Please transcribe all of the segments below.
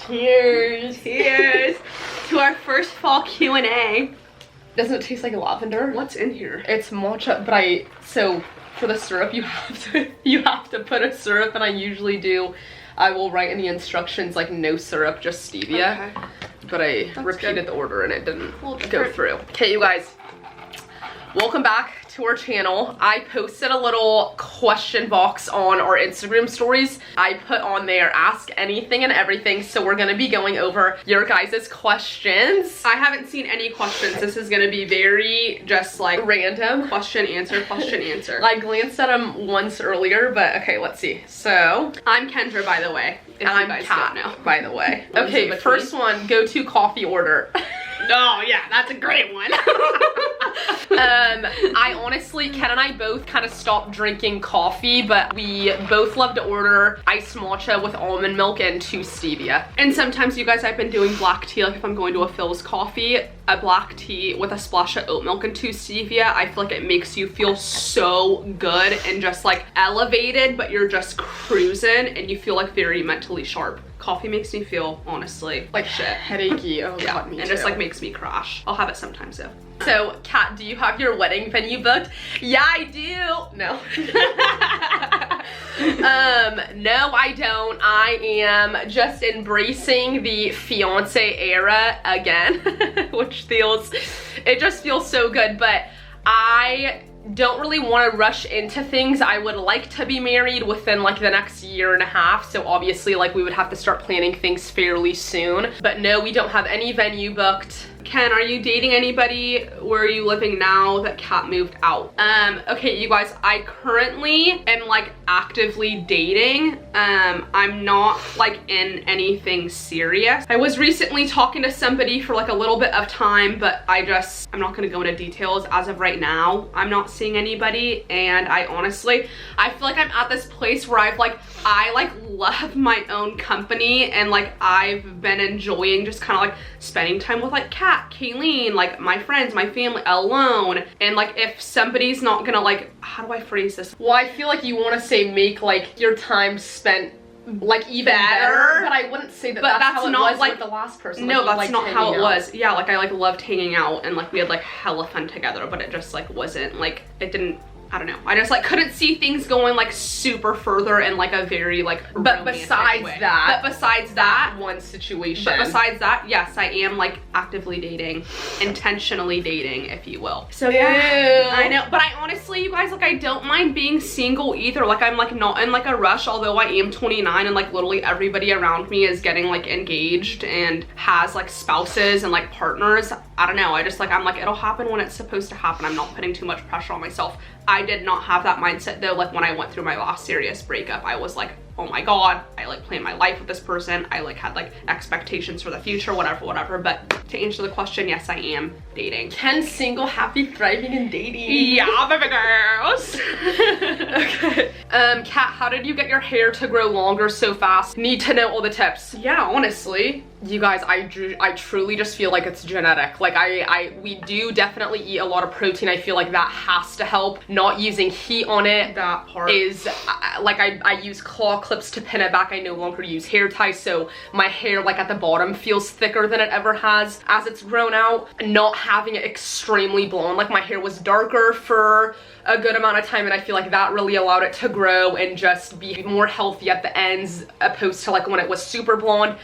Cheers. Cheers to our first fall Q&A. Doesn't it taste like lavender? What's in here? It's matcha, but so for the syrup you have to put a syrup, and I usually do. I will write in the instructions like no syrup, just stevia. Okay. But I repeated the order and it didn't go through. Okay, you guys, welcome back to our channel. I posted a little question box on our Instagram stories. I put on there, ask anything and everything, so we're gonna be going over your guys' questions. I haven't seen any questions. This is gonna be very just like random. Question, answer, question, answer. I glanced at them once earlier, but okay, let's see. So, I'm Kendra, by the way. And I'm Kat, now. By the way. Okay, first one, go-to coffee order. Oh yeah, that's a great one. I honestly, Ken and I both kind of stopped drinking coffee, but we both love to order iced matcha with almond milk and 2 stevia. And sometimes, you guys, I've been doing black tea, like if I'm going to a Phil's Coffee, a black tea with a splash of oat milk and 2 stevia. I feel like it makes you feel so good and just like elevated, but you're just cruising and you feel like very mentally sharp. Coffee makes me feel, honestly, like shit. Headachy. Oh yeah, God, me and too. just like makes me crash. I'll have it sometimes though. So, Kat, do you have your wedding venue booked? Yeah, I do. No. No, I don't. I am just embracing the fiance era again, which it just feels so good, but I don't really want to rush into things. I would like to be married within like the next year and a half, so obviously like we would have to start planning things fairly soon. But no, we don't have any venue booked. Ken, are you dating anybody? Where are you living now that Kat moved out? Okay, you guys, I currently am like actively dating. I'm not like in anything serious. I was recently talking to somebody for like a little bit of time, but I'm not gonna go into details as of right now. I'm not seeing anybody, and I honestly feel like I'm at this place where I love my own company, and like I've been enjoying just kind of like spending time with like Kat, Kayleen, like my friends, my family, alone. And like if somebody's not gonna like, how do I phrase this? Well, I feel like you want to say make like your time spent like even better, but I wouldn't say that. But that's how it not was like with the last person. No, like, that's not how it was. Yeah, like I like loved hanging out and like we had like hella fun together, but it just like wasn't like, it didn't, I don't know. I just like couldn't see things going like super further in like a very like But besides way. that, but besides that one situation. But besides that, yes, I am like actively dating, intentionally dating, if you will. So yeah, I know. But I honestly, you guys, like I don't mind being single either. Like I'm like not in like a rush, although I am 29 and like literally everybody around me is getting like engaged and has like spouses and like partners. I don't know. I just like, I'm like, it'll happen when it's supposed to happen. I'm not putting too much pressure on myself. I did not have that mindset though. Like when I went through my last serious breakup, I was like, oh my God, I like planned my life with this person. I like had like expectations for the future, whatever. But to answer the question, yes, I am dating. Ken, single, happy, thriving, and dating. Yeah, baby girls. Okay. Kat, how did you get your hair to grow longer so fast? Need to know all the tips. Yeah, honestly. You guys, I truly just feel like it's genetic. Like we do definitely eat a lot of protein. I feel like that has to help. Not using heat on it. That part is like I use claw clips to pin it back. I no longer use hair ties, so my hair like at the bottom feels thicker than it ever has as it's grown out. Not having it extremely blonde, like my hair was darker for a good amount of time, and I feel like that really allowed it to grow and just be more healthy at the ends opposed to like when it was super blonde.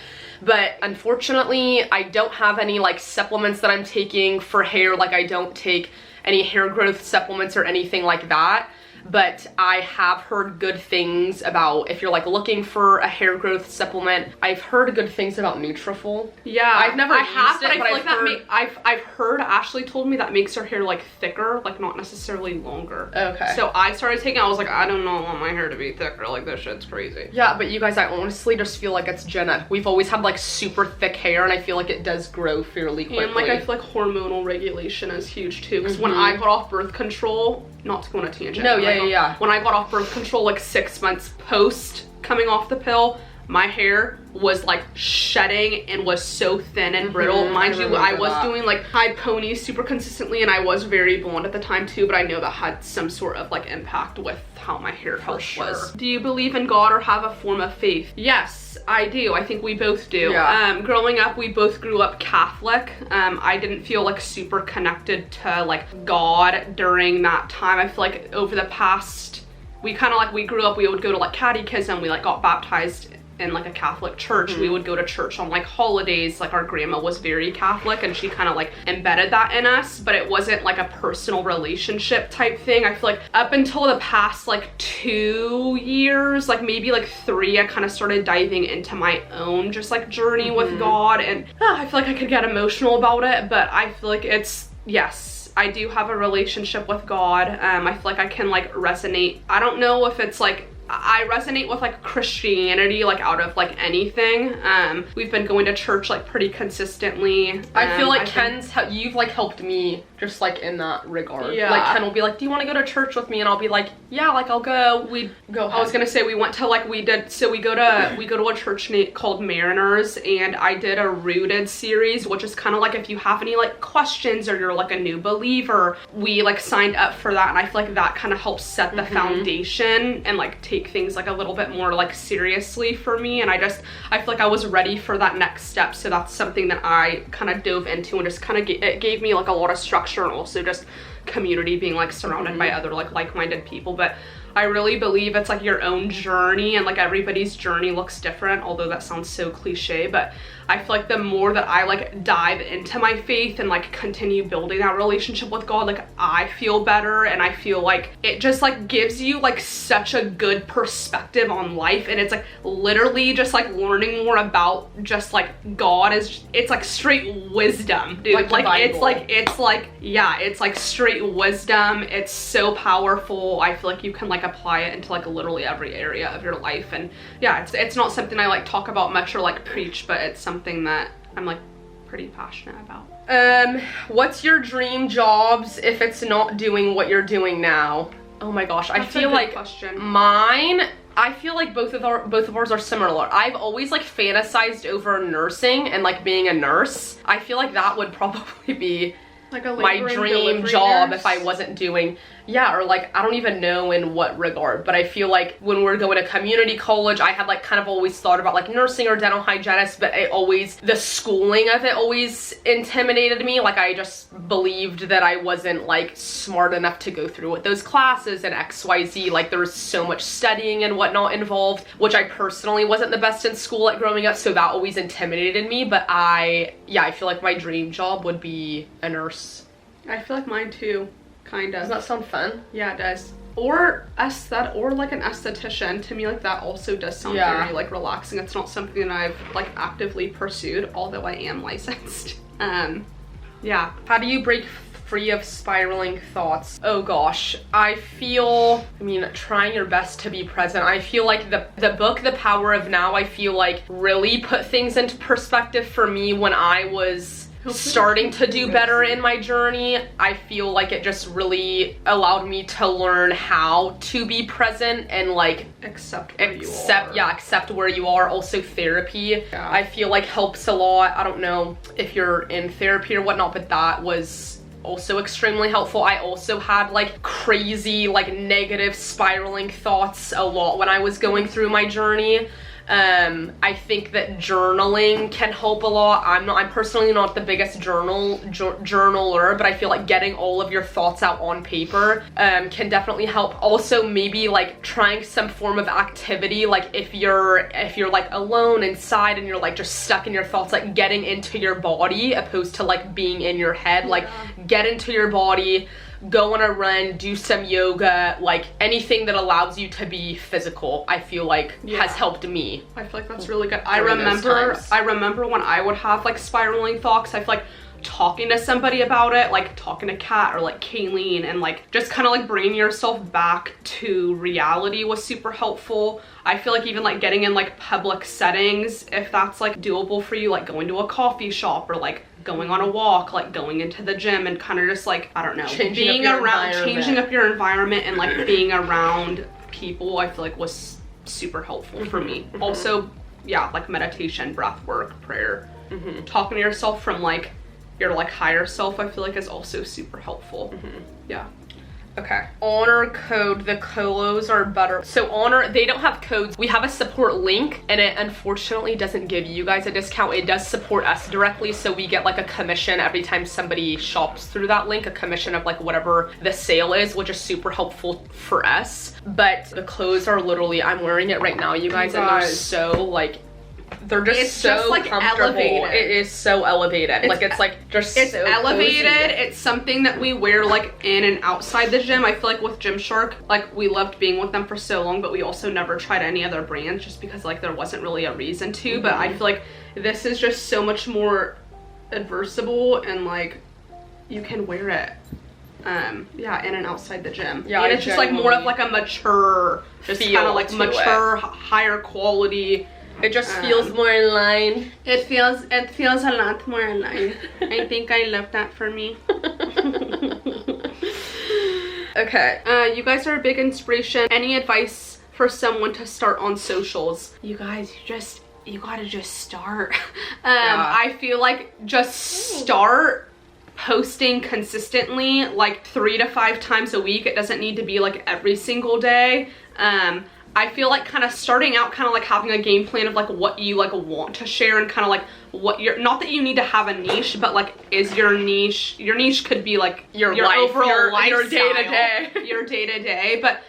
But unfortunately, I don't have any like supplements that I'm taking for hair. Like I don't take any hair growth supplements or anything like that. But I have heard good things about, if you're like looking for a hair growth supplement, I've heard good things about Nutrafol. Yeah, I've never used it, but I feel like I've heard Ashley told me that makes her hair like thicker, like not necessarily longer. Okay. So I started taking it, I was like, I don't know, I want my hair to be thicker, like this shit's crazy. Yeah, but you guys, I honestly just feel like it's genetic. We've always had like super thick hair, and I feel like it does grow fairly quickly. And like I feel like hormonal regulation is huge too, because when I got off birth control, not to go on a tangent. No, yeah. When I got off birth control like 6 months post coming off the pill, my hair was like shedding and was so thin and brittle. Mind you, I was doing like high ponies super consistently, and I was very blonde at the time too, but I know that had some sort of like impact with how my hair health was. Do you believe in God or have a form of faith? Yes, I do. I think we both do. Yeah. Growing up, we both grew up Catholic. I didn't feel like super connected to like God during that time. I feel like over the past, we kind of like, we grew up, we would go to like catechism, we like got baptized in like a Catholic church. We would go to church on like holidays. Like our grandma was very Catholic and she kind of like embedded that in us, but it wasn't like a personal relationship type thing. I feel like up until the past like 2 years, like maybe like 3, I kind of started diving into my own just like journey with God, and I feel like I could get emotional about it, but I feel like it's, yes, I do have a relationship with God. I feel like I can like resonate. I don't know if it's like, I resonate with like Christianity like out of like anything. We've been going to church like pretty consistently. I feel like you've like helped me just like in that regard. Yeah. Like Ken will be like, do you want to go to church with me? And I'll be like, yeah, like I'll go. I was gonna say we went to like, we go to a church called Mariners, and I did a Rooted series, which is kind of like if you have any like questions or you're like a new believer, we like signed up for that, and I feel like that kind of helps set the foundation and like take things like a little bit more like seriously for me. And I feel like I was ready for that next step, so that's something that I kind of dove into, and just kind of it gave me like a lot of structure, and also just community, being like surrounded by other like-minded people. But I really believe it's like your own journey, and like everybody's journey looks different, although that sounds so cliche. But I feel like the more that I like dive into my faith and like continue building that relationship with God, like I feel better, and I feel like it just like gives you like such a good perspective on life. And it's like literally just like learning more about just like God it's like straight wisdom, dude. Like it's like straight wisdom. It's so powerful. I feel like you can like apply it into like literally every area of your life. And yeah, it's not something I like talk about much or like preach, but it's something that I'm like pretty passionate about. What's your dream jobs if it's not doing what you're doing now? Oh my gosh, I feel like question. Mine, I feel like both of ours are similar. I've always like fantasized over nursing and like being a nurse. I feel like that would probably be like a my dream job if I wasn't doing, yeah, or like I don't even know in what regard, but I feel like when we're going to community college, I had like kind of always thought about like nursing or dental hygienist, but the schooling of it always intimidated me. Like I just believed that I wasn't like smart enough to go through with those classes and XYZ. Like there was so much studying and whatnot involved, which I personally wasn't the best in school at growing up, so that always intimidated me. But I feel like my dream job would be a nurse. I feel like mine too, kind of. Does that sound fun? Yeah, it does. Or like an esthetician. To me, like that also does sound very like relaxing. It's not something that I've like actively pursued, although I am licensed. Yeah. How do you break free of spiraling thoughts? Oh gosh, trying your best to be present. I feel like the book The Power of Now, I feel like really put things into perspective for me when I was starting to do better in my journey. I feel like it just really allowed me to learn how to be present and like accept where you are. Also therapy, I feel like helps a lot. I don't know if you're in therapy or whatnot, but that was also extremely helpful. I also had like crazy like negative spiraling thoughts a lot when I was going through my journey. I think that journaling can help a lot. I'm personally not the biggest journaler, but I feel like getting all of your thoughts out on paper can definitely help. Also maybe like trying some form of activity, like if you're like alone inside and you're like just stuck in your thoughts, like getting into your body opposed to like being in your head. Like get into your body, go on a run, do some yoga, like anything that allows you to be physical, I feel like has helped me. I feel like that's really good. I remember when I would have like spiraling thoughts, I feel like talking to somebody about it, like talking to Kat or like Kayleen, and like just kind of like bringing yourself back to reality was super helpful. I feel like even like getting in like public settings, if that's like doable for you, like going to a coffee shop or like going on a walk, like going into the gym, and kind of just like, I don't know, changing up your environment and like being around people, I feel like was super helpful for me. Also yeah, like meditation, breath work, prayer. Talking to yourself from like your like higher self, I feel like is also super helpful. Yeah. Okay. Oner code, the colos are better. So Oner, they don't have codes. We have a support link and it unfortunately doesn't give you guys a discount. It does support us directly, so we get like a commission every time somebody shops through that link, a commission of like whatever the sale is, which is super helpful for us. But the clothes are literally, I'm wearing it right now, you guys, and they're so like, they're just it's so just like comfortable. Elevated. It is so elevated. It's like just it's so elevated. cozy. It's something that we wear like in and outside the gym. I feel like with Gymshark, like we loved being with them for so long, but we also never tried any other brands just because like there wasn't really a reason to. But I feel like this is just so much more adversible and like you can wear it. Yeah, in and outside the gym. Yeah, and it's just like more of like a mature, just kind of like mature, higher quality. It just feels more in line. It feels a lot more in line. I think I love that for me. Okay. You guys are a big inspiration. Any advice for someone to start on socials? You guys, you gotta just start. I feel like just start posting consistently, like 3 to 5 times a week. It doesn't need to be like every single day. I feel like kind of starting out, kind of like having a game plan of like what you like want to share and kind of like what you're, not that you need to have a niche, but like is your niche could be like your life, overall lifestyle, your day-to-day. Your day-to-day, but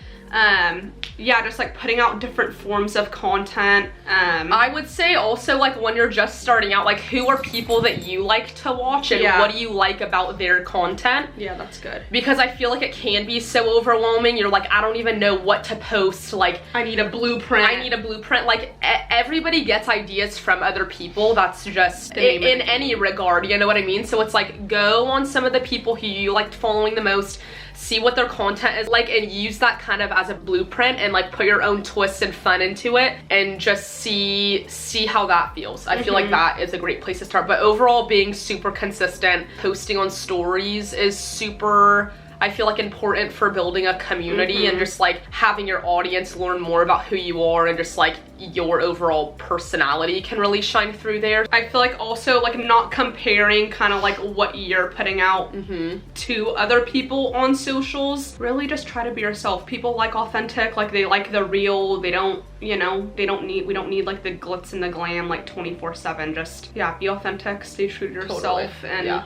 yeah, just like putting out different forms of content. I would say also like when you're just starting out, like who are people that you like to watch and what do you like about their content? Yeah, that's good. Because I feel like it can be so overwhelming. You're like, I don't even know what to post. Like, I need a blueprint. Like everybody gets ideas from other people. That's just in any regard, you know what I mean? So it's like, go on some of the people who you liked following the most, see what their content is like, and use that kind of as a blueprint and like put your own twists and fun into it and just see how that feels. I feel like that is a great place to start. But overall, being super consistent, posting on stories is super, I feel like, important for building a community and just like having your audience learn more about who you are, and just like your overall personality can really shine through there. I feel like also like not comparing kind of like what you're putting out to other people on socials. Really just try to be yourself. People like authentic, like they like the real. They don't, you know, we don't need like the glitz and the glam like 24/7. Just, yeah, be authentic, stay true to yourself, and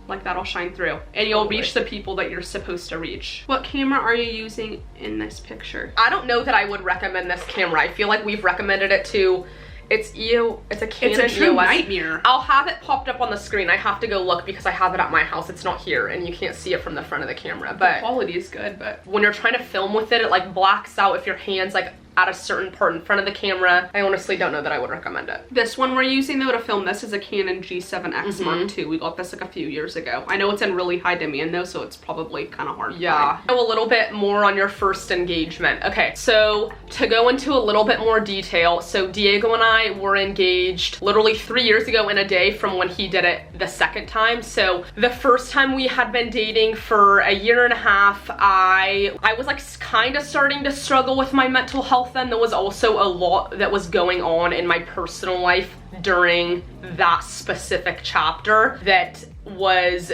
like that'll shine through, and you'll reach the people that you're supposed to reach. What camera are you using in this picture? I don't know that I would recommend this camera. I feel like we've recommended it to, it's a Canon EOS. It's a true nightmare. I'll have it popped up on the screen. I have to go look because I have it at my house. It's not here and you can't see it from the front of the camera. But the quality is good, but when you're trying to film with it, it like blacks out if your hand's like at a certain part in front of the camera. I honestly don't know that I would recommend it. This one we're using though to film this is a Canon G7X Mark II. We got this like a few years ago. I know it's in really high demand though, so it's probably kind of hard to find. Go a little bit more on your first engagement. Okay, so to go into a little bit more detail, so Diego and I were engaged literally 3 years ago in a day from when he did it the second time. So the first time we had been dating for a year and a half, I was like kind of starting to struggle with my mental health. Then there was also a lot that was going on in my personal life during that specific chapter that was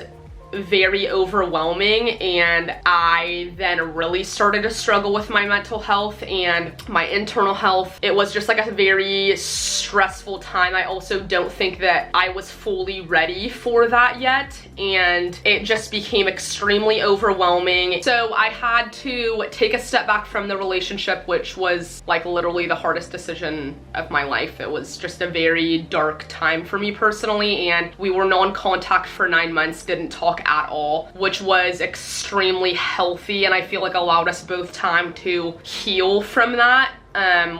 very overwhelming, and I then really started to struggle with my mental health and my internal health. It was just like a very stressful time. I also don't think that I was fully ready for that yet, and it just became extremely overwhelming. So I had to take a step back from the relationship, which was like literally the hardest decision of my life. It was just a very dark time for me personally, and we were non-contact for 9 months, didn't talk at all, which was extremely healthy and I feel like allowed us both time to heal from that.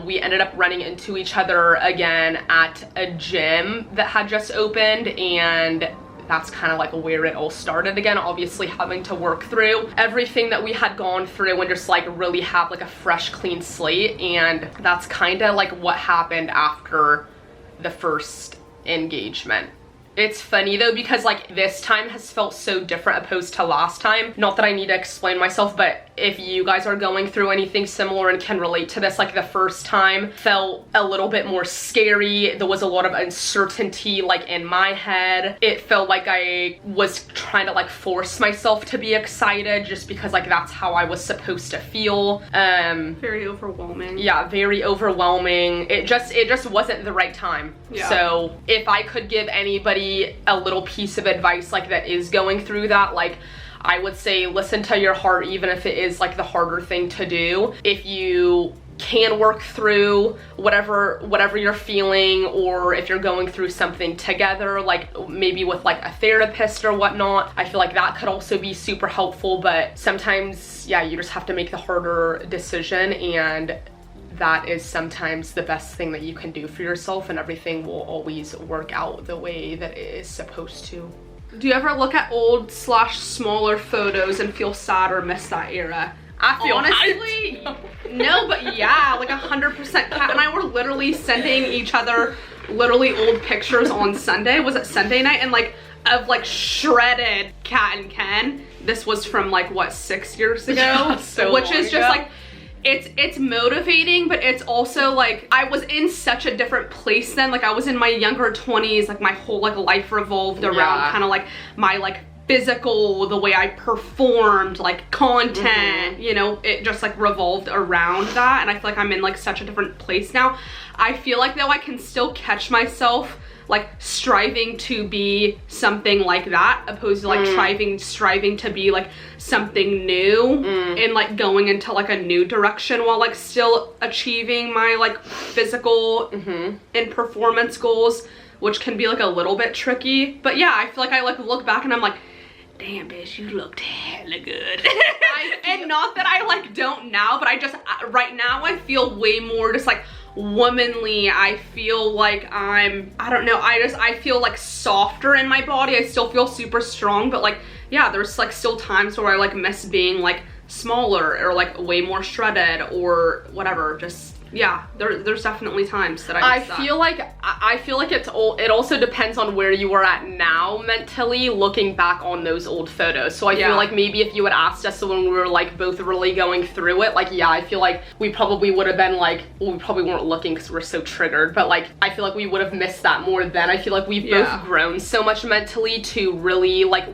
We ended up running into each other again at a gym that had just opened, and that's kind of like where it all started again, obviously having to work through everything that we had gone through and just like really have like a fresh clean slate. And that's kind of like what happened after the first engagement. It's funny though, because like this time has felt so different opposed to last time. Not that I need to explain myself, but if you guys are going through anything similar and can relate to this, like the first time felt a little bit more scary. There was a lot of uncertainty like in my head. It felt like I was trying to like force myself to be excited just because like that's how I was supposed to feel. Very overwhelming. Yeah, very overwhelming. It just wasn't the right time. Yeah. So if I could give anybody a little piece of advice like that is going through that, like I would say listen to your heart, even if it is like the harder thing to do. If you can work through whatever you're feeling, or if you're going through something together, like maybe with like a therapist or whatnot, I feel like that could also be super helpful. But sometimes, yeah, you just have to make the harder decision, and that is sometimes the best thing that you can do for yourself, and everything will always work out the way that it is supposed to. Do you ever look at old / smaller photos and feel sad or miss that era? I feel honestly, no, but yeah, like 100%. Kat and I were literally sending each other literally old pictures on Sunday. Was it Sunday night? And like of like shredded Kat and Ken. This was from like what, 6 years ago? Yeah, so which is just ago. like, it's motivating, but it's also like I was in such a different place then. Like I was in my younger 20s, like my whole like life revolved around kind of like my like physical, the way I performed, like content, you know, it just like revolved around that. And I feel like I'm in like such a different place now. I feel like though I can still catch myself like striving to be something like that, opposed to like striving to be like something new and like going into like a new direction while like still achieving my like physical and performance goals, which can be like a little bit tricky. But yeah, I feel like I like look back and I'm like, damn bitch, you looked hella good. And not that I like don't now, but I just right now I feel way more just like womanly. I feel like I don't know, I feel like softer in my body. I still feel super strong, but like yeah, there's like still times where I like miss being like smaller or like way more shredded or whatever. Just yeah, there's definitely times that I feel like it also depends on where you are at now mentally, looking back on those old photos. So I feel like maybe if you had asked us when we were like both really going through it, like yeah, I feel like we probably would have been like, well, we probably weren't looking because we're so triggered, but like I feel like we would have missed that more then. I feel like we've both grown so much mentally to really like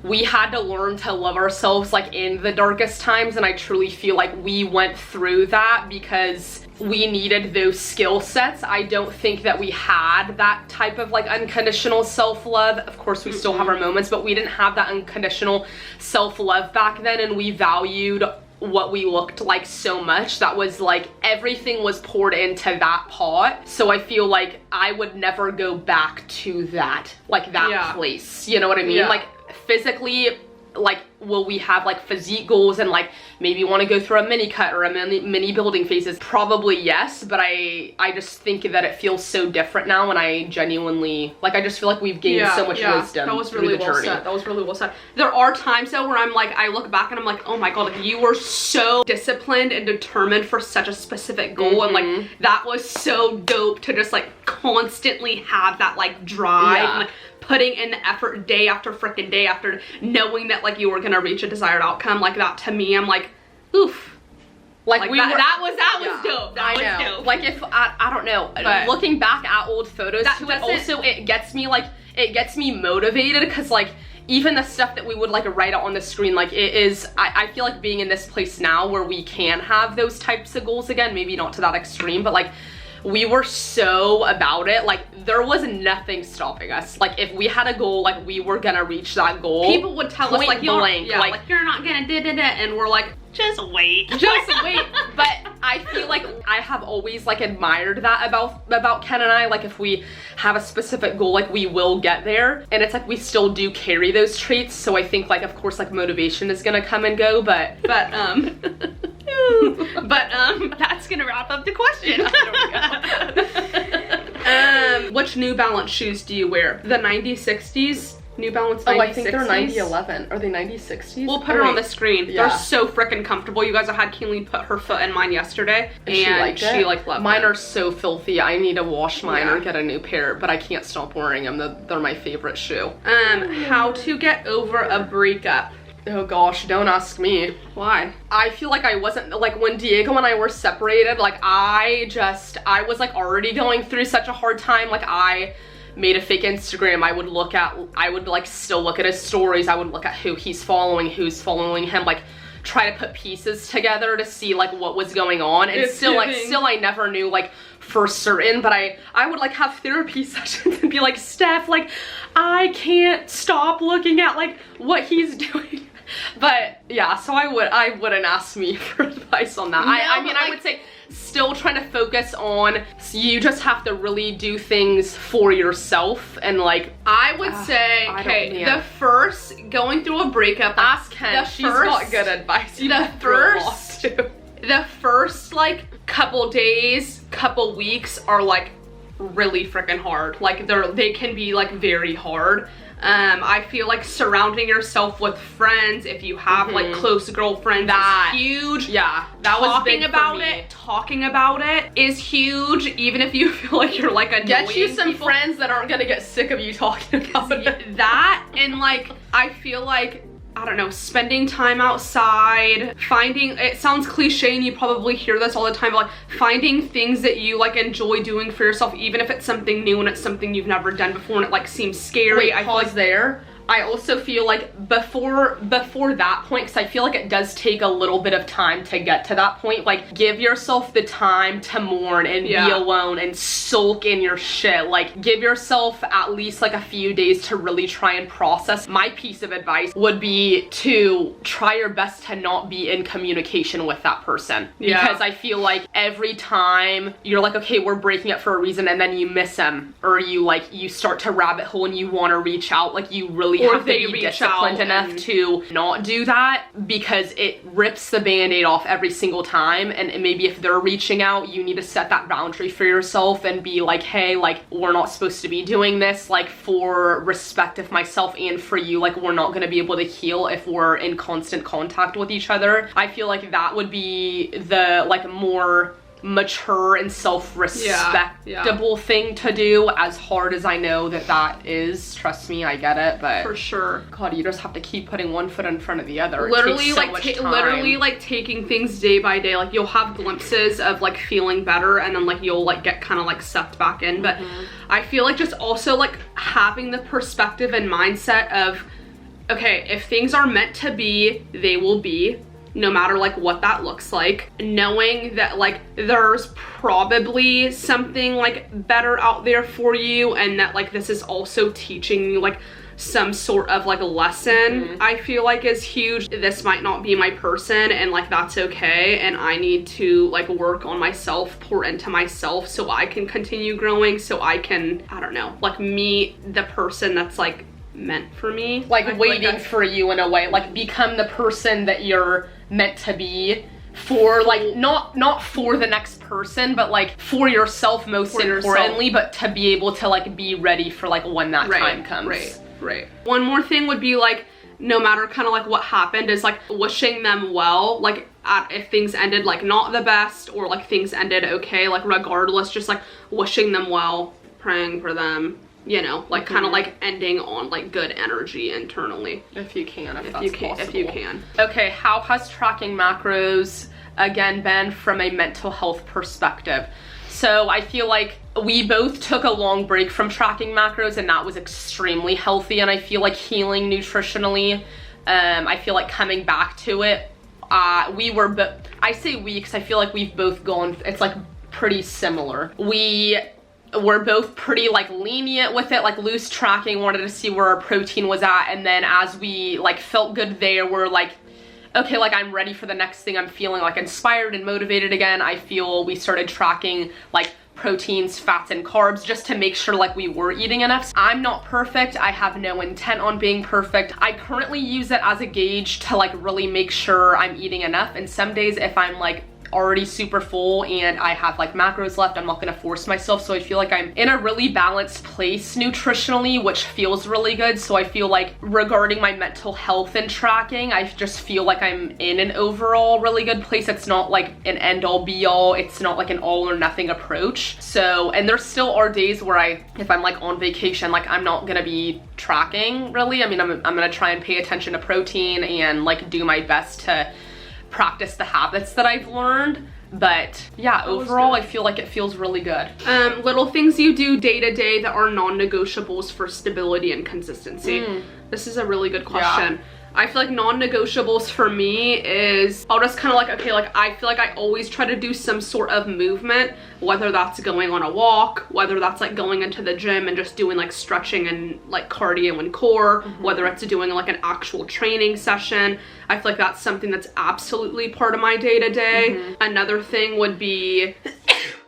we had to learn to love ourselves like in the darkest times, and I truly feel like we went through that because we needed those skill sets. I don't think that we had that type of like unconditional self-love. Of course we still have our moments, but we didn't have that unconditional self-love back then, and we valued what we looked like so much. That was like everything was poured into that pot. So I feel like I would never go back to that, like that place, you know what I mean? Like physically, like will we have like physique goals and like maybe want to go through a mini cut or a mini building phases? Probably yes, but I just think that it feels so different now, and I genuinely like I just feel like we've gained so much wisdom. That was really well said. That was really well said. There are times though where I'm like, I look back and I'm like, oh my god, like you were so disciplined and determined for such a specific goal, and like that was so dope to just like constantly have that like drive and like putting in the effort day after freaking day after, knowing that like you were gonna reach a desired outcome. Like that to me, I'm like, oof. Like that was dope. That was dope. Like if I don't know, but looking back at old photos to it also, it gets me motivated, because like even the stuff that we would like write out on the screen, like it is, I feel like being in this place now where we can have those types of goals again, maybe not to that extreme, but like we were so about it. Like there was nothing stopping us. Like if we had a goal, like we were gonna reach that goal. People would tell us like blank, like you're not gonna and we're like, just wait. Just wait. But I feel like I have always like admired that about Ken and I. Like if we have a specific goal, like we will get there. And it's like we still do carry those traits. So I think like of course like motivation is gonna come and go, but that's gonna wrap up the question. Which New Balance shoes do you wear? The 90-60s? New Balance 90-60s? Oh, I think they're 90-11. Are they 90-60s? We'll put it on the screen. Yeah. They're so freaking comfortable. You guys, I had Keely put her foot in mine yesterday, and she like loved mine. Are so filthy. I need to wash mine or get a new pair, but I can't stop wearing them. They're my favorite shoe. How to get over a breakup. Oh gosh, don't ask me. Why? I feel like I wasn't, like when Diego and I were separated, like I was like already going through such a hard time. Like I made a fake Instagram. I would like still look at his stories. I would look at who he's following, who's following him, like try to put pieces together to see like what was going on. And still I never knew like for certain, but I would like have therapy sessions and be like, Steph, like I can't stop looking at like what he's doing. But yeah, so I wouldn't ask me for advice on that. No, I mean, like, I would say still trying to focus on, so you just have to really do things for yourself. And like I would say, okay, the first, going through a breakup, ask Ken, she's got good advice. The first like couple days, couple weeks are like really freaking hard. Like they can be like very hard. I feel like surrounding yourself with friends, if you have like close girlfriends, is huge. Yeah, that was big for me. Talking about it is huge, even if you feel like you're like annoying Get you some people. friends that aren't gonna get sick of you talking about it. That, and like, I feel like, I don't know, spending time outside, finding, it sounds cliche and you probably hear this all the time, but like finding things that you like enjoy doing for yourself, even if it's something new and it's something you've never done before and it like seems scary. Wait, I pause there. I also feel like before that point, because I feel like it does take a little bit of time to get to that point, like give yourself the time to mourn and be alone and sulk in your shit. Like give yourself at least like a few days to really try and process. My piece of advice would be to try your best to not be in communication with that person. Because I feel like every time you're like, okay, we're breaking up for a reason, and then you miss them, or you start to rabbit hole and you want to reach out, like you really have to be disciplined enough to not do that, because it rips the band-aid off every single time. And maybe if they're reaching out, you need to set that boundary for yourself and be like, hey, like we're not supposed to be doing this, like for respect of myself and for you, like we're not going to be able to heal if we're in constant contact with each other. I feel like that would be the like more mature and self-respectable thing to do, as hard as I know that is. Trust me, I get it, but for sure, God, you just have to keep putting one foot in front of the other. Literally, like taking things day by day. Like you'll have glimpses of like feeling better, and then like you'll like get kind of like sucked back in. But I feel like just also like having the perspective and mindset of, okay, if things are meant to be, they will be, no matter like what that looks like. Knowing that like there's probably something like better out there for you, and that like this is also teaching you like some sort of like lesson, I feel like is huge. This might not be my person, and like that's okay, and I need to like work on myself, pour into myself so I can continue growing, so I can, I don't know, like meet the person that's like meant for me, like waiting for you in a way, like become the person that you're meant to be for, like not for the next person, but like for yourself most importantly, but to be able to like be ready for like when that time comes. Right. One more thing would be like, no matter kind of like what happened, is like wishing them well, like if things ended like not the best, or like things ended okay, like regardless, just like wishing them well, praying for them, you know, like kind of like ending on like good energy internally. If you can, if you can. Okay, how has tracking macros again been from a mental health perspective? So I feel like we both took a long break from tracking macros, and that was extremely healthy, and I feel like healing nutritionally. I feel like coming back to it, I say we because I feel like we've both gone, it's like pretty similar. We're both pretty like lenient with it, like loose tracking, wanted to see where our protein was at, and then as we like felt good there, we're like, okay, like I'm ready for the next thing, I'm feeling like inspired and motivated again. I feel we started tracking like proteins, fats, and carbs just to make sure like we were eating enough. I'm not perfect, I have no intent on being perfect. I currently use it as a gauge to like really make sure I'm eating enough, and some days if I'm like already super full and I have like macros left. I'm not gonna force myself. So I feel like I'm in a really balanced place nutritionally, which feels really good. So I feel like regarding my mental health and tracking, I just feel like I'm in an overall really good place. It's not like an end all be all. It's not like an all or nothing approach. So, and there still are days where if I'm like on vacation, like I'm not gonna be tracking really. I mean, I'm gonna try and pay attention to protein and like do my best to practice the habits that I've learned. But yeah, overall I feel like it feels really good. Little things you do day to day that are non-negotiables for stability and consistency. This is a really good question. Yeah. I feel like non-negotiables for me is, I'll just kind of like, okay, like I feel like I always try to do some sort of movement, whether that's going on a walk, whether that's like going into the gym and just doing like stretching and like cardio and core, whether it's doing like an actual training session. I feel like that's something that's absolutely part of my day to day. Another thing would be,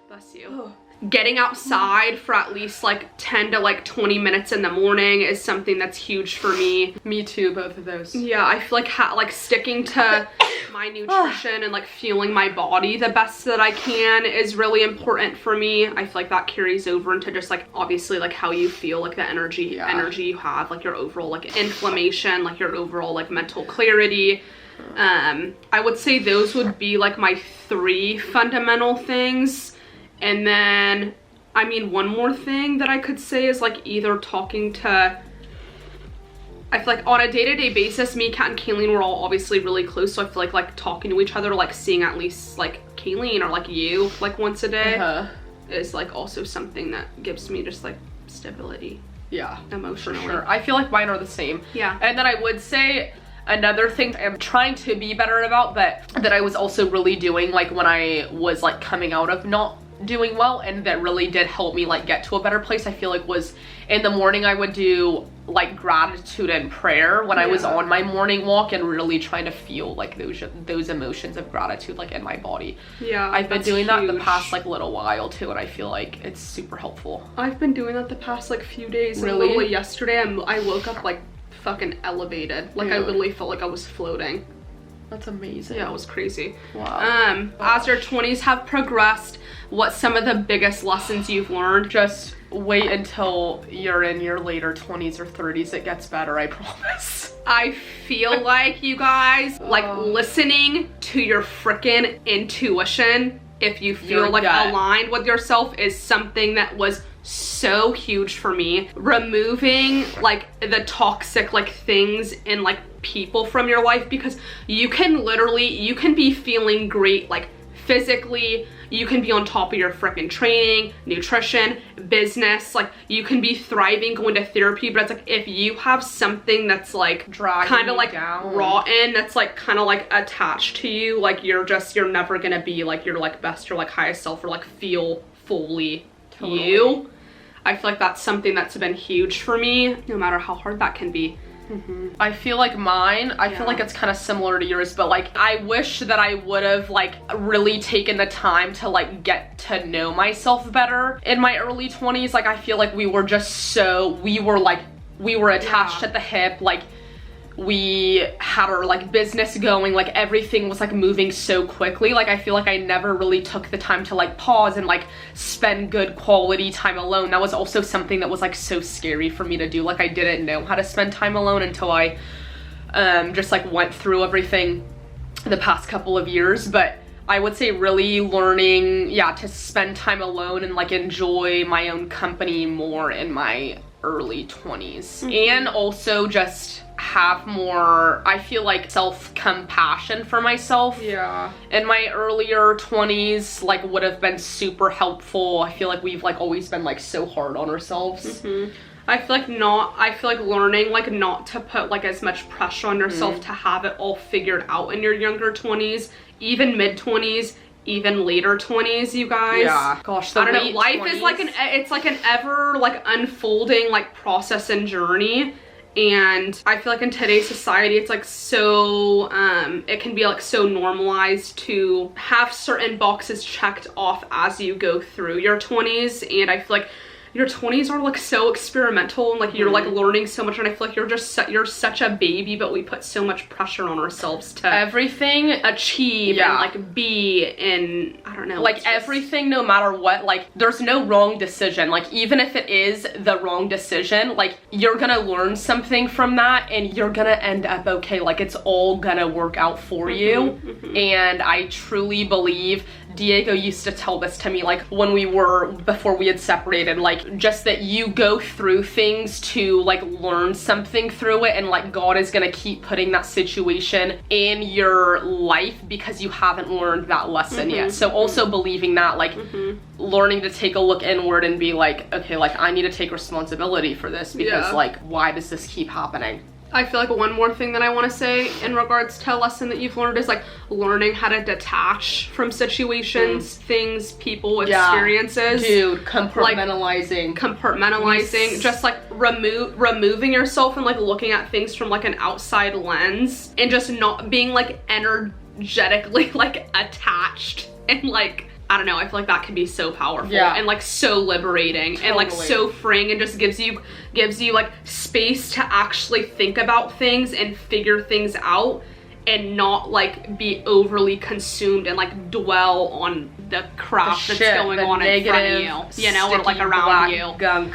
bless you. Getting outside for at least like 10 to like 20 minutes in the morning is something that's huge for me. Me too, both of those. Yeah, I feel like sticking to my nutrition and like fueling my body the best that I can is really important for me. I feel like that carries over into just like obviously like how you feel, like the energy you have, like your overall like inflammation, like your overall like mental clarity. I would say those would be like my 3 fundamental things. And then, I mean, one more thing that I could say is like either talking to, I feel like on a day-to-day basis, me, Kat, and Kayleen were all obviously really close. So I feel like talking to each other, like seeing at least like Kayleen or like you like once a day is like also something that gives me just like stability. Yeah, emotionally. For sure. I feel like mine are the same. Yeah. And then I would say another thing I'm trying to be better about, but that I was also really doing like when I was like coming out of not doing well, and that really did help me like get to a better place, I feel like, was in the morning I would do like gratitude and prayer when I was on my morning walk and really trying to feel like those emotions of gratitude like in my body. Yeah, I've been doing that the past like little while too, and I feel like it's super helpful. I've been doing that the past like few days. Really? And literally yesterday I woke up like fucking elevated. Like I literally felt like I was floating. That's amazing. Yeah, it was crazy. Wow. As your 20s have progressed, what's some of the biggest lessons you've learned? Just wait until you're in your later 20s or 30s. It gets better, I promise. I feel like, you guys, like listening to your freaking intuition, if you feel like aligned with yourself, is something that was so huge for me. Removing like the toxic like things and like people from your life, because you can be feeling great like physically, you can be on top of your freaking training, nutrition, business, like you can be thriving, going to therapy, but it's like if you have something that's like kind of like rotten, that's like kind of like attached to you, like you're never gonna be like your like best or like highest self or like feel fully you. I feel like that's something that's been huge for me, no matter how hard that can be. I feel like I feel like it's kind of similar to yours, but like I wish that I would have like really taken the time to like get to know myself better in my early 20s. Like I feel like we were attached at the hip, like we had our like business going, like everything was like moving so quickly. Like I feel like I never really took the time to like pause and like spend good quality time alone. That was also something that was like so scary for me to do. Like I didn't know how to spend time alone until I just like went through everything the past couple of years. But I would say really learning to spend time alone and like enjoy my own company more in my early 20s. And also just have more, I feel like, self-compassion for myself. Yeah. In my earlier 20s, like, would have been super helpful. I feel like we've like always been like so hard on ourselves. I feel like learning like not to put like as much pressure on yourself to have it all figured out in your younger 20s, even mid 20s, even later 20s, you guys. Yeah. Gosh, I don't know, life 20s is like an ever like unfolding like process and journey. And I feel like in today's society, it's like so, it can be like so normalized to have certain boxes checked off as you go through your 20s. And I feel like your 20s are like so experimental and like you're like learning so much, and I feel like you're such a baby, but we put so much pressure on ourselves to everything achieve and like be in, I don't know, like everything, no matter what, like there's no wrong decision. Like even if it is the wrong decision, like you're gonna learn something from that and you're gonna end up okay. Like it's all gonna work out for you. And I truly believe, Diego used to tell this to me, like when before we had separated, like just that you go through things to like learn something through it, and like God is gonna keep putting that situation in your life because you haven't learned that lesson yet. So also believing that, like learning to take a look inward and be like, okay, like I need to take responsibility for this because like why does this keep happening? I feel like one more thing that I want to say in regards to a lesson that you've learned is like learning how to detach from situations, things, people, experiences. Dude, compartmentalizing. Just like removing yourself and like looking at things from like an outside lens, and just not being like energetically like attached, and like, I don't know, I feel like that can be so powerful and like so liberating and like so freeing, and just gives you like space to actually think about things and figure things out, and not like be overly consumed and like dwell on the crap that's going on in front of you, you know, or like around you. Gunk.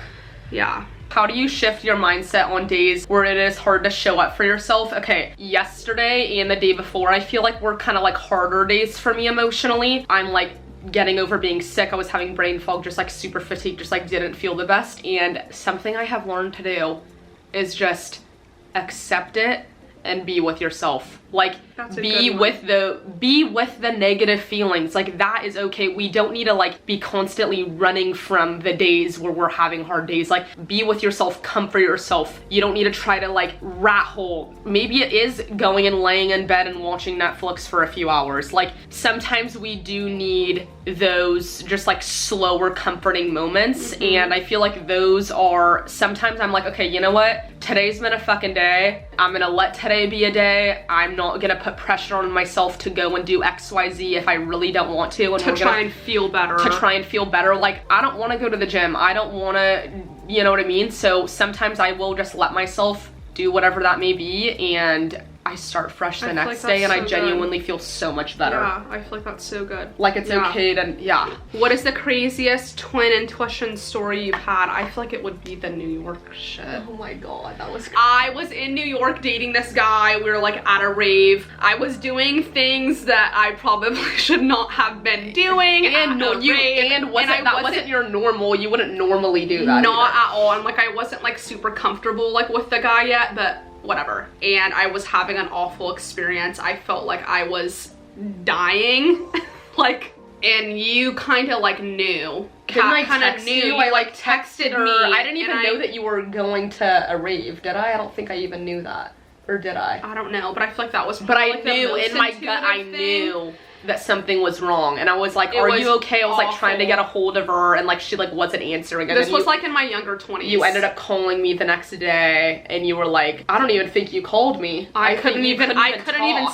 Yeah. How do you shift your mindset on days where it is hard to show up for yourself? Okay, yesterday and the day before, I feel like were kind of like harder days for me emotionally. I'm like getting over being sick. I was having brain fog, just like super fatigued, just like didn't feel the best. And something I have learned to do is just accept it and be with yourself. Like be with the negative feelings. Like that is okay. We don't need to like be constantly running from the days where we're having hard days. Like be with yourself, comfort yourself. You don't need to try to like rat hole. Maybe it is going and laying in bed and watching Netflix for a few hours. Like sometimes we do need those just like slower comforting moments, and I feel like those are, sometimes I'm like, okay, you know what, today's been a fucking day. I'm gonna let today be a day. I'm not gonna put pressure on myself to go and do XYZ if I really don't want to. And to try and feel better. Like I don't want to go to the gym. I don't want to, you know what I mean? So sometimes I will just let myself do whatever that may be, and I start fresh the next day, and I genuinely feel so much better. Yeah, I feel like that's so good. Like it's okay to, What is the craziest twin intuition story you've had? I feel like it would be the New York shit. Oh my god, that was crazy. I was in New York dating this guy. We were like at a rave. I was doing things that I probably should not have been doing. And that wasn't your normal. You wouldn't normally do that. Not at all. And like I wasn't like super comfortable like with the guy yet, but whatever. And I was having an awful experience. I felt like I was dying. Like, and you kind of like knew. Didn't I text you? I like texted me. I didn't even know that you were going to a rave, did I? I don't think I even knew that. Or did I? I don't know, but I feel like that was But I knew in my gut, I knew that something was wrong, and I was like, are you okay? I was like trying to get a hold of her, and like she like wasn't answering. This was like in my younger 20s. You ended up calling me the next day, and you were like, I don't even think you called me. I couldn't even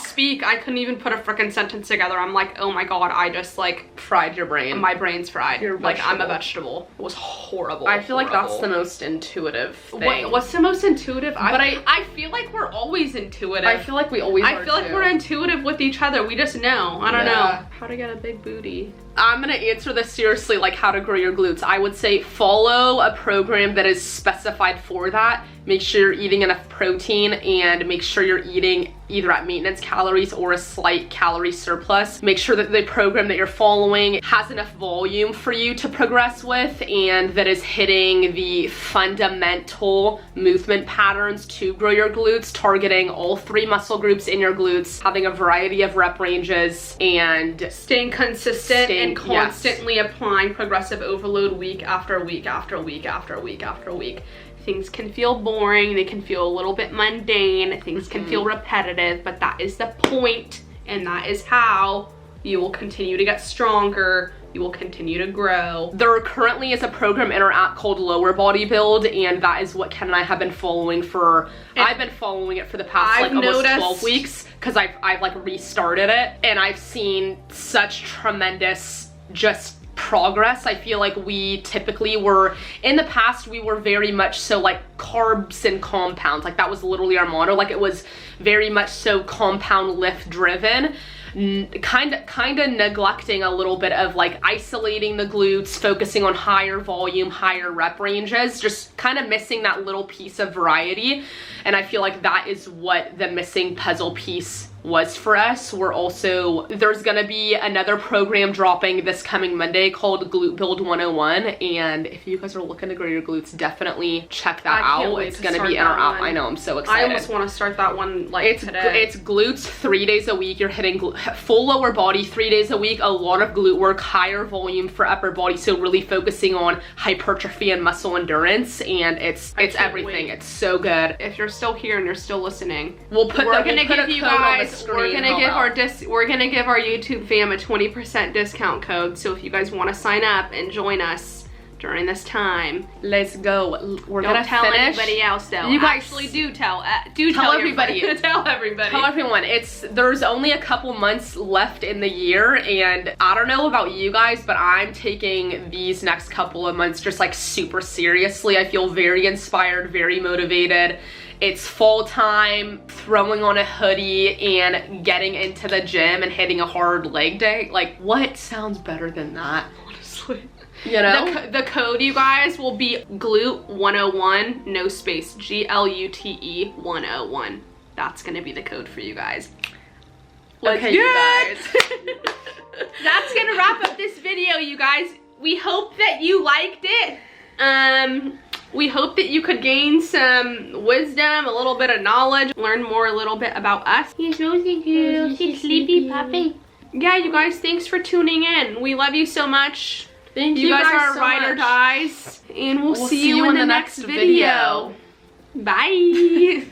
speak. I couldn't even put a freaking sentence together. I'm like, oh my god, I just like fried your brain. My brain's fried. You're like I'm a vegetable. It was horrible. I feel like that's the most intuitive thing. What's the most intuitive? I feel like we're always intuitive. I feel like we always are. I feel like we're intuitive with each other. We just know. I don't know how to get a big booty. I'm gonna answer this seriously, like how to grow your glutes. I would say follow a program that is specified for that. Make sure you're eating enough protein, and make sure you're eating either at maintenance calories or a slight calorie surplus. Make sure that the program that you're following has enough volume for you to progress with, and that is hitting the fundamental movement patterns to grow your glutes, targeting all 3 muscle groups in your glutes, having a variety of rep ranges, and staying consistent and constantly applying progressive overload week after week after week after week after week. Things can feel boring, they can feel a little bit mundane, things can feel repetitive, but that is the point, and that is how you will continue to get stronger, you will continue to grow. There currently is a program in our app called Lower Body Build, and that is what Ken and I have been following for, I've been following it for the past like almost 12 weeks, because I've like restarted it, and I've seen such tremendous just progress. I feel like we typically were, in the past, we were very much so like carbs and compounds. Like that was literally our motto. Like it was very much so compound lift driven. Kind of neglecting a little bit of like isolating the glutes, focusing on higher volume, higher rep ranges, just kind of missing that little piece of variety. And I feel like that is what the missing puzzle piece was for us. We're also, there's gonna be another program dropping this coming Monday called Glute Build 101, and if you guys are looking to grow your glutes, definitely check that out. It's gonna be in our app. I know, I'm so excited. I almost want to start that one like today. It's glutes 3 days a week. You're hitting full lower body 3 days a week, a lot of glute work, higher volume for upper body, so really focusing on hypertrophy and muscle endurance, and it's everything. It's so good. If you're still here and you're still listening, we're gonna give you guys, we're gonna give our YouTube fam a 20% discount code. So if you guys want to sign up and join us during this time, let's go. We're Don't gonna tell finish. anybody else though. You guys actually do tell everybody. Tell everybody. Tell everyone. There's only a couple months left in the year, and I don't know about you guys, but I'm taking these next couple of months just like super seriously. I feel very inspired, very motivated. It's fall time, throwing on a hoodie and getting into the gym and hitting a hard leg day. Like, what sounds better than that? Honestly. You know? The code, you guys, will be glute 101, no space, GLUTE 101. That's gonna be the code for you guys. Okay, you guys. That's gonna wrap up this video, you guys. We hope that you liked it. We hope that you could gain some wisdom, a little bit of knowledge, learn more a little bit about us. He's Rosie girl. She's sleepy puppy. Yeah, you guys, thanks for tuning in. We love you so much. Thank you guys are so ride or much. dies, and we'll see you in the next video. Bye.